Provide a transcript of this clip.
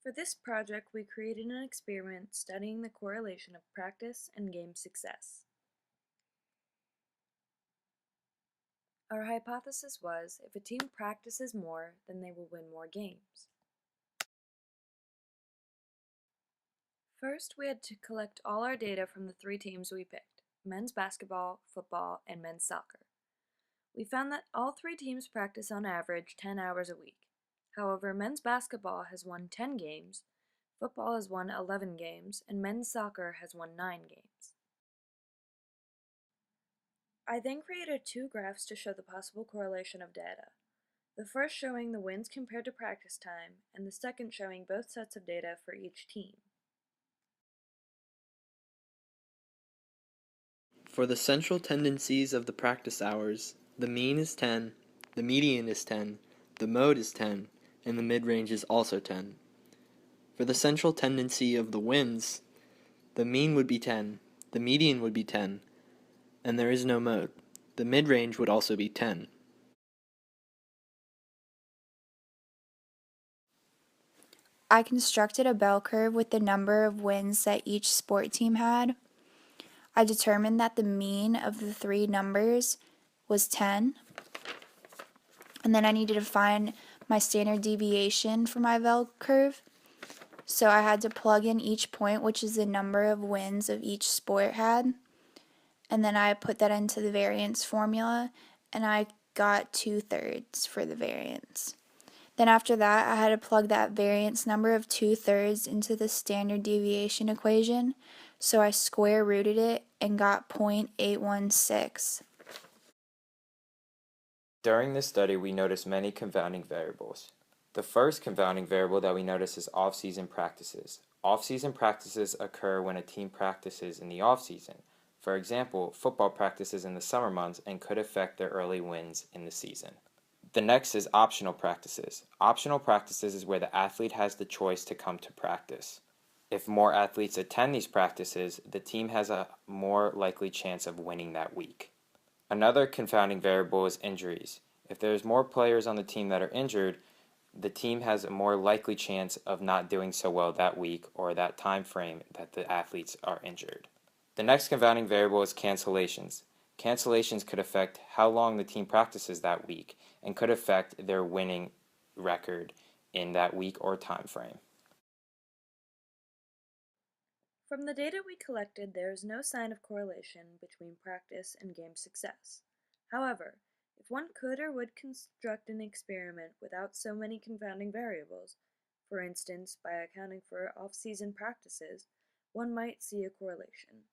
For this project, we created an experiment studying the correlation of practice and game success. Our hypothesis was, if a team practices more, then they will win more games. First, we had to collect all our data from the 3 teams we picked: men's basketball, football, and men's soccer. We found that all 3 teams practice on average 10 hours a week. However, men's basketball has won 10 games, football has won 11 games, and men's soccer has won 9 games. I then created 2 graphs to show the possible correlation of data. The first showing the wins compared to practice time, and the second showing both sets of data for each team. For the central tendencies of the practice hours, the mean is 10, the median is 10, the mode is 10, and the mid-range is also 10. For the central tendency of the wins, the mean would be 10, the median would be 10, and there is no mode. The mid-range would also be 10. I constructed a bell curve with the number of wins that each sport team had. I determined that the mean of the 3 numbers was 10. And then I needed to find my standard deviation for my bell curve. So I had to plug in each point, which is the number of wins of each sport had. And then I put that into the variance formula, and I got 2/3 for the variance. Then after that, I had to plug that variance number of 2/3 into the standard deviation equation, so I square rooted it and got 0.816. During this study, we noticed many confounding variables. The first confounding variable that we notice is off-season practices. Off-season practices occur when a team practices in the off-season. For example, football practices in the summer months and could affect their early wins in the season. The next is optional practices. Optional practices is where the athlete has the choice to come to practice. If more athletes attend these practices, the team has a more likely chance of winning that week. Another confounding variable is injuries. If there's more players on the team that are injured, the team has a more likely chance of not doing so well that week or that time frame that the athletes are injured. The next confounding variable is cancellations. Cancellations could affect how long the team practices that week and could affect their winning record in that week or time frame. From the data we collected, there is no sign of correlation between practice and game success. However, if one could or would construct an experiment without so many confounding variables, for instance by accounting for off-season practices, one might see a correlation.